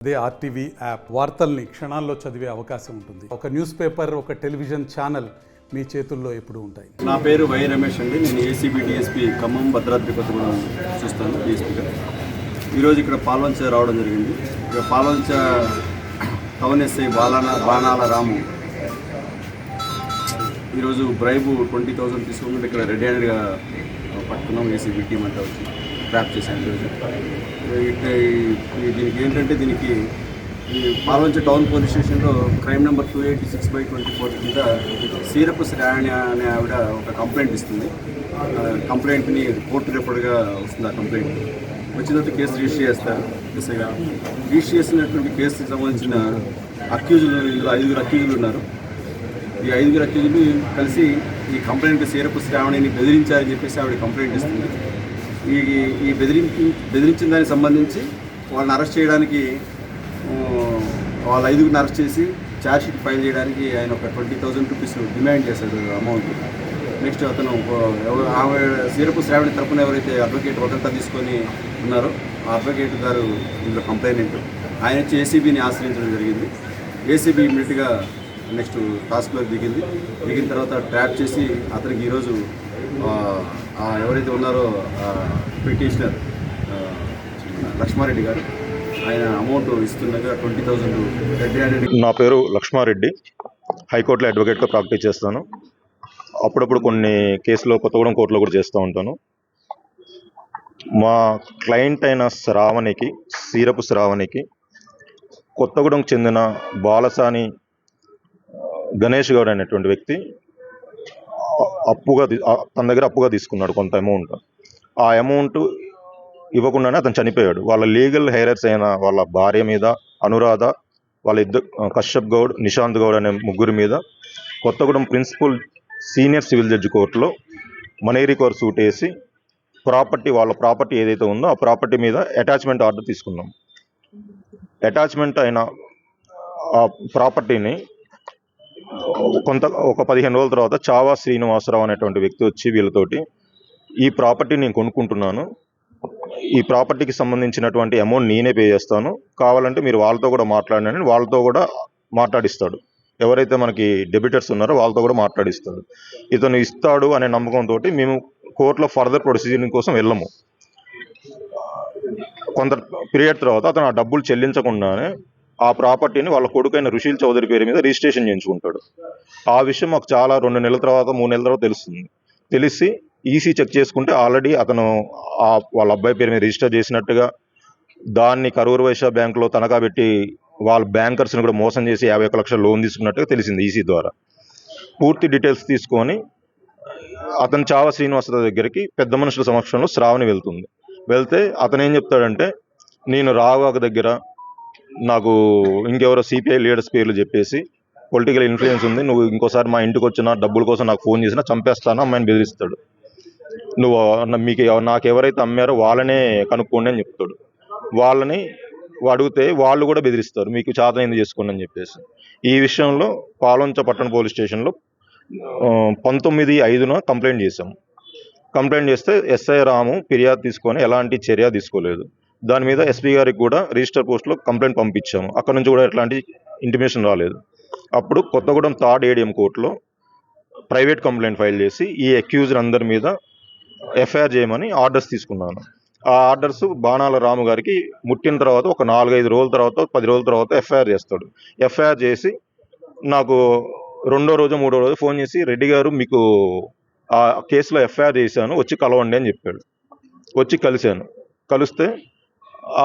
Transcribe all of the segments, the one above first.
అదే RTV app వార్తల్ని క్షణాల్లో చదివే అవకాశం ఉంటుంది. ఒక న్యూస్ పేపర్, ఒక టెలివిజన్ ఛానల్ మీ చేతుల్లో ఎప్పుడూ ఉంటాయి. నా పేరు వై రమేష్ అండి. నేను ఏసీబీ డిఎస్పీ ఖమ్మం భద్రాద్రి కొత్తగూడెం చూస్తాను డిఎస్పీగా. ఈరోజు ఇక్కడ పాల్వంచ రావడం జరిగింది. ఇక్కడ పాల్వంచ టౌన్ ఎస్ఐ బాణాల రాము ఈరోజు బ్రైబు 20,000 తీసుకుంటే ఇక్కడ రెడీ హ్యాండ్గా పట్టుకున్నాం. ఏసీబీ టీం అంతా వచ్చి ట్రాప్ చేశాను ఈరోజు. దీనికి ఏంటంటే దీనికి ఈ పాల్వంచ టౌన్ పోలీస్ స్టేషన్లో క్రైమ్ నెంబర్ 286/24 కింద సీరపు శ్రావణి అనే ఆవిడ ఒక కంప్లైంట్ ఇస్తుంది. కంప్లైంట్ని కోర్టు రిపోర్ట్గా వస్తుంది. ఆ కంప్లైంట్ వచ్చిన తర్వాత కేసు రిజిస్టర్ చేస్తారు. ఎస్ఐగా రిజిస్టర్ చేసినటువంటి కేసుకి సంబంధించిన అక్యూజులు, ఇందులో 5 అక్యూజులు ఉన్నారు. ఈ 5 అక్యూజులు కలిసి ఈ కంప్లైంట్ సీరపు శ్రావణిని బెదిరించారని చెప్పేసి ఆవిడ కంప్లైంట్ ఇస్తుంది. ఈ బెదిరించిన దానికి సంబంధించి వాళ్ళని అరెస్ట్ చేయడానికి, వాళ్ళ 5గురిని అరెస్ట్ చేసి ఛార్జ్షీట్ ఫైల్ చేయడానికి ఆయన ఒక 20,000 రూపీస్ డిమాండ్ చేశాడు అమౌంట్. నెక్స్ట్ అతను ఆమె సీరపు శ్రావణి తరఫున ఎవరైతే అడ్వకేట్ వదంతా తీసుకొని ఉన్నారో ఆ అడ్వకేట్ గారు ఇందులో కంప్లైంట్ ఆయన వచ్చి ఏసీబీని ఆశ్రయించడం జరిగింది. ఏసీబీ ఇమ్మీడియట్గా నెక్స్ట్ టాస్క్లో దిగిన తర్వాత ట్రాప్ చేసి అతనికి ఈరోజు ఎవరైతే ఉన్నారో పిటిషనర్ లక్ష్మారెడ్డి గారు ఆయన అమౌంట్ ఇస్తుండగా 20,000 రెడ్ హ్యాండెడ్. నా పేరు లక్ష్మారెడ్డి, హైకోర్టులో అడ్వకేట్గా ప్రాక్టీస్ చేస్తాను. అప్పుడప్పుడు కొన్ని కేసులో కొత్తగూడెం కోర్టులో కూడా చేస్తూ ఉంటాను. మా క్లయింట్ అయిన సీరపు శ్రావణికి కొత్తగూడెంకు చెందిన బాలసాని గణేష్ గౌడ్ అనేటువంటి వ్యక్తి తన దగ్గర అప్పుగా తీసుకున్నాడు కొంత అమౌంట్. ఆ అమౌంట్ ఇవ్వకుండానే అతను చనిపోయాడు. వాళ్ళ లీగల్ హెయిరర్స్ అయిన వాళ్ళ భార్య మీద, అనురాధ, వాళ్ళ కశ్యప్ గౌడ్, నిశాంత్ గౌడ్ అనే ముగ్గురు మీద Kothagudem principal senior civil judge కోర్టులో మనీ రికవర్ సూట్ వేసి వాళ్ళ ప్రాపర్టీ ఏదైతే ఉందో ఆ ప్రాపర్టీ మీద అటాచ్మెంట్ ఆర్డర్ తీసుకున్నాం. అటాచ్మెంట్ అయిన ఆ ప్రాపర్టీని ఒక 15 రోజుల తర్వాత చావా శ్రీనివాసరావు అనేటువంటి వ్యక్తి వచ్చి వీళ్ళతోటి ఈ ప్రాపర్టీ నేను కొనుక్కుంటున్నాను, ఈ ప్రాపర్టీకి సంబంధించినటువంటి అమౌంట్ నేనే పే చేస్తాను, కావాలంటే మీరు వాళ్ళతో కూడా మాట్లాడినని వాళ్ళతో కూడా మాట్లాడిస్తాడు. ఎవరైతే మనకి డెబిటర్స్ ఉన్నారో వాళ్ళతో కూడా మాట్లాడిస్తాడు. ఇతను ఇస్తాడు అనే నమ్మకంతో మేము కోర్టులో ఫర్దర్ ప్రొసీజరింగ్ కోసం వెళ్ళము. కొంత పీరియడ్ తర్వాత అతను ఆ డబ్బులు చెల్లించకుండానే ఆ ప్రాపర్టీని వాళ్ళ కొడుకైన రుషిల్ చౌదరి పేరు మీద రిజిస్ట్రేషన్ చేయించుకుంటాడు. ఆ విషయం మాకు చాలా 2 నెలల తర్వాత 3 నెలల తర్వాత తెలుస్తుంది. తెలిసి ఈసీ చెక్ చేసుకుంటే ఆల్రెడీ అతను వాళ్ళ అబ్బాయి పేరు మీద రిజిస్టర్ చేసినట్టుగా, దాన్ని కరూర్ వైశ్య బ్యాంకులో తనఖా పెట్టి వాళ్ళ బ్యాంకర్స్ని కూడా మోసం చేసి 51 లక్షల లోన్ తీసుకున్నట్టుగా తెలిసింది ఈసీ ద్వారా. పూర్తి డీటెయిల్స్ తీసుకొని అతను చావా శ్రీనివాసరావు దగ్గరికి పెద్ద మనుషుల సమక్షంలో శ్రావణి వెళ్తే అతను ఏం చెప్తాడంటే, నేను రావాక దగ్గర నాకు ఇంకెవరో సిపిఐ లీడర్స్ పేర్లు చెప్పేసి పొలిటికల్ ఇన్ఫ్లుయెన్స్ ఉంది, నువ్వు ఇంకోసారి మా ఇంటికి వచ్చినా డబ్బుల కోసం నాకు ఫోన్ చేసినా చంపేస్తాను అమ్మాయిని బెదిరిస్తాడు. నాకు ఎవరైతే అమ్మారో వాళ్ళనే కనుక్కోండి అని చెప్తాడు. వాళ్ళని అడిగితే వాళ్ళు కూడా బెదిరిస్తారు, మీకు చేతనైంది చేసుకోండి అని చెప్పేసి. ఈ విషయంలో పాల్వంచ పట్టణ పోలీస్ స్టేషన్లో 19/5న కంప్లైంట్ చేశాము. కంప్లైంట్ చేస్తే ఎస్ఐ రాము ఫిర్యాదు తీసుకొని ఎలాంటి చర్య తీసుకోలేదు. దాని మీద ఎస్పీ గారికి కూడా రిజిస్టర్ పోస్ట్లో కంప్లైంట్ పంపించాము. అక్కడ నుంచి కూడా ఎట్లాంటి ఇంటిమేషన్ రాలేదు. అప్పుడు కొత్తగూడెం 3rd ADM కోర్టులో ప్రైవేట్ కంప్లైంట్ ఫైల్ చేసి ఈ అక్యూజర్ అందరి మీద ఎఫ్ఐఆర్ చేయమని ఆర్డర్స్ తీసుకున్నాను. ఆ ఆర్డర్స్ బాణాల రాము గారికి ముట్టిన తర్వాత ఒక 4-5 రోజుల తర్వాత 10 రోజుల తర్వాత ఎఫ్ఐఆర్ చేస్తాడు. ఎఫ్ఐఆర్ చేసి నాకు 2వ రోజు 3వ రోజు ఫోన్ చేసి, రెడ్డి గారు మీకు ఆ కేసులో ఎఫ్ఐఆర్ చేశాను, వచ్చి కలవండి అని చెప్పాడు. వచ్చి కలిస్తే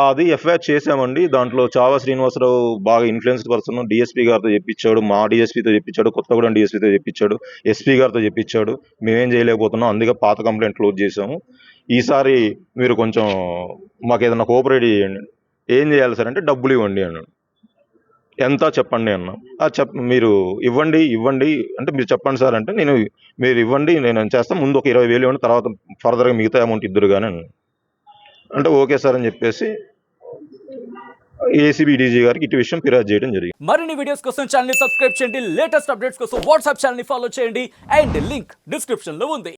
అది ఎఫ్ఐఆర్ చేశామండి, దాంట్లో చావా శ్రీనివాసరావు బాగా ఇన్ఫ్లుయెన్స్డ్ పర్సన్, డిఎస్పీ గారితో చెప్పించాడు, మా డిఎస్పీతో చెప్పించాడు, కొత్తగూడెం డిఎస్పీతో చెప్పించాడు, ఎస్పీ గారితో చెప్పించాడు, మేమేం చేయలేకపోతున్నాం, అందుకే పాత కంప్లైంట్ క్లోజ్ చేసాము, ఈసారి మీరు కొంచెం మాకు ఏదైనా కోఆపరేట్ చేయండి. ఏం చేయాలి సార్ అంటే డబ్బులు ఇవ్వండి అన్నాడు. ఎంత చెప్పండి అన్నా. మీరు ఇవ్వండి అంటే మీరు చెప్పండి సార్ అంటే మీరు ఇవ్వండి నేను చేస్తాను, ముందు ఒక 20,000 ఇవ్వండి, తర్వాత ఫర్దర్గా మిగతా అమౌంట్ ఇద్దరు కానీ అంటే ఓకే సార్ అని చెప్పేసి ఏసీబీ డీజీ గారికి ఇటు విషయం ఫిర్యాదు చేయడం జరిగింది. మరిన్ని వీడియోస్ కోసం ఛానల్ ని సబ్స్క్రైబ్ చేయండి, లేటెస్ట్ అప్డేట్స్ కోసం వాట్సాప్ ఛానల్ ని ఫాలో చేయండి అండ్ లింక్ డిస్క్రిప్షన్ లో ఉంది.